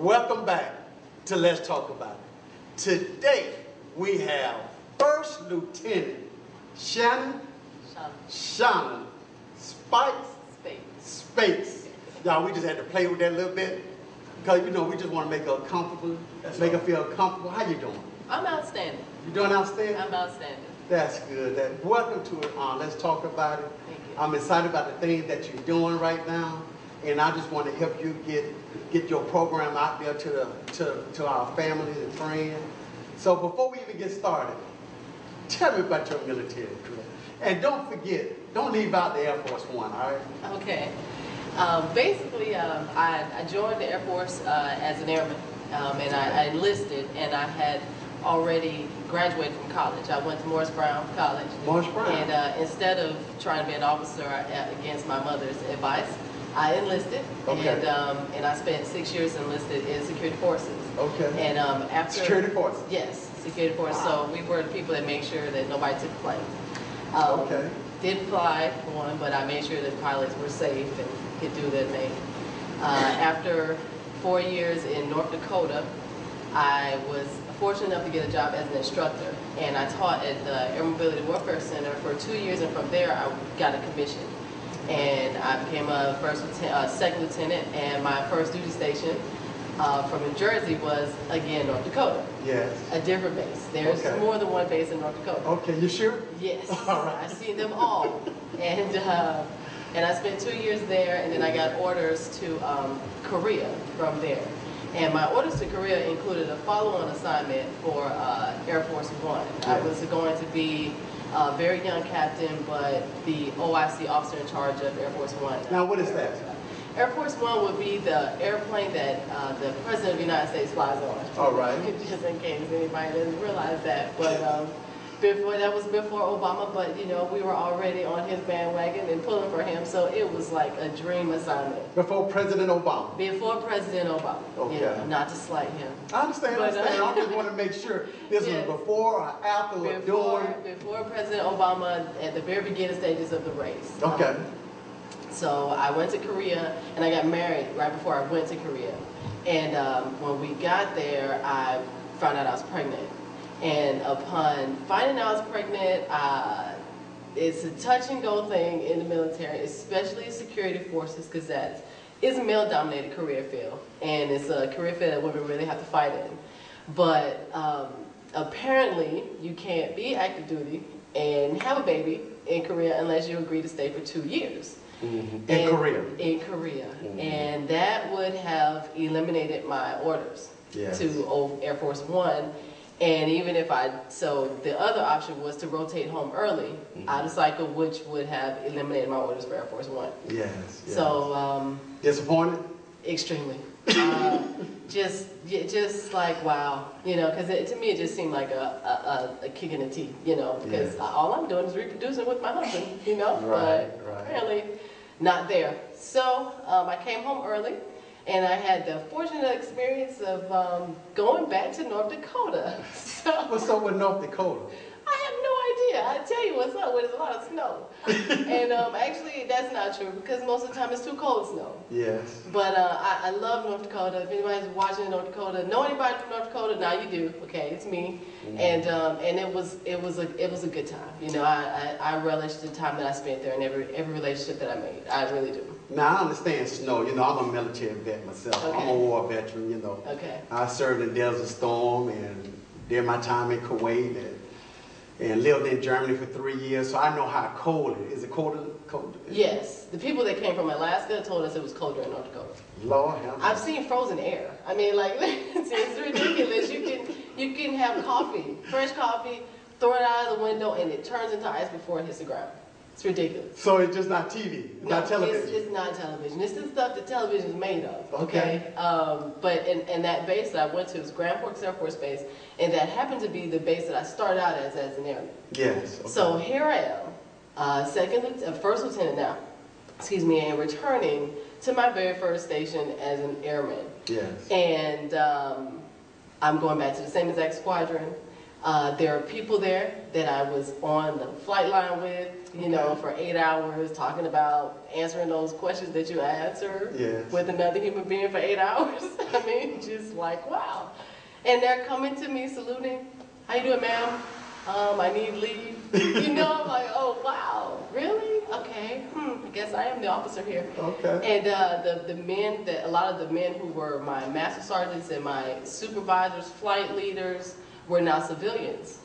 Welcome back to Let's Talk About It. Today we have First Lieutenant Schanna Speight. Y'all, we just had to play with that a little bit because you know we just want to make her comfortable, make her feel comfortable. How you doing? I'm outstanding. You doing outstanding? I'm outstanding. That's good. Welcome to it. Let's talk about it. Thank you. I'm excited about the things that you're doing right now, and I just want to help you get your program out there to our families and friends. So before we even get started, tell me about your military career, and don't forget, don't leave out the Air Force One. All right? Okay. Basically, I joined the Air Force as an airman, and I enlisted, and I had already graduated from college. I went to Morris Brown College. Morris Brown. And instead of trying to be an officer against my mother's advice, I enlisted. Okay. And I spent 6 years enlisted in security forces. Okay. And after security forces. Yes, security forces. Wow. So we were the people that made sure that nobody took the planes. Okay. Did fly one, but I made sure that pilots were safe and could do their thing. After 4 years in North Dakota, I was fortunate enough to get a job as an instructor, and I taught at the Air Mobility Warfare Center for 2 years, and from there I got a commission. And I became a second lieutenant, and my first duty station from New Jersey was, again, North Dakota. Yes. A different base. There's more than one base in North Dakota. Okay, you sure? Yes. All right. I've seen them all. And I spent 2 years there, and then I got orders to Korea from there. And my orders to Korea included a follow-on assignment for Air Force One. Yes. I was going to be a very young captain, but the OIC officer in charge of Air Force One. Now, what is that? Air Force One would be the airplane that the President of the United States flies on. All right. Just in case anybody doesn't realize that. But that was before Obama, but you know, we were already on his bandwagon and pulling for him, so it was like a dream assignment. Before President Obama? Before President Obama. Okay. You know, not to slight him. I understand. I just want to make sure this was before or after or during. Before President Obama, at the very beginning stages of the race. Okay. So I went to Korea, and I got married right before I went to Korea. And when we got there, I found out I was pregnant. And upon finding out I was pregnant, it's a touch and go thing in the military, especially security forces, because it's a male-dominated career field, and it's a career field that women really have to fight in. But apparently, you can't be active duty and have a baby in Korea unless you agree to stay for 2 years. Mm-hmm. In Korea. Mm-hmm. And that would have eliminated my orders to Air Force One. And even if so the other option was to rotate home early, out of cycle, which would have eliminated my orders for Air Force One. Yes. So, disappointed? Extremely. Just like, wow, you know, because to me it just seemed like a kick in the teeth, you know, because all I'm doing is reproducing with my husband, you know, but apparently not there. So I came home early. And I had the fortunate experience of going back to North Dakota. What's up with North Dakota? I have no idea. I tell you what's up with it, there's a lot of snow. And actually, that's not true because most of the time it's too cold snow. Yes. But I love North Dakota. If anybody's watching North Dakota, know anybody from North Dakota? Now you do. Okay, it's me. And it was a good time. You know, I relished the time that I spent there and every relationship that I made. I really do. Now, I understand snow. You know, I'm a military vet myself. Okay. I'm a war veteran, you know. Okay. I served in Desert Storm and did my time in Kuwait and lived in Germany for 3 years, so I know how cold it is. Is it colder? Yes. The people that came from Alaska told us it was colder in North Dakota. Lord have mercy. I've seen frozen air. I mean, like, it's ridiculous. You can have coffee, fresh coffee, throw it out of the window, and it turns into ice before it hits the ground. It's ridiculous. So it's just not TV, not television? It's not television. It's the stuff that television is made of, okay? But in that base that I went to was Grand Forks Air Force Base, and that happened to be the base that I started out as an airman. Yes. Okay. So here I am, first lieutenant now, and returning to my very first station as an airman. Yes. And I'm going back to the same exact squadron. There are people there that I was on the flight line with, you know, for 8 hours, talking about answering those questions that you answer with another human being for 8 hours. I mean, just like, wow. And they're coming to me saluting. How you doing, ma'am? I need leave. You know, I'm like, oh, wow, really? Okay, I guess I am the officer here. Okay. And the men, a lot of the men who were my master sergeants and my supervisors, flight leaders, were now civilians.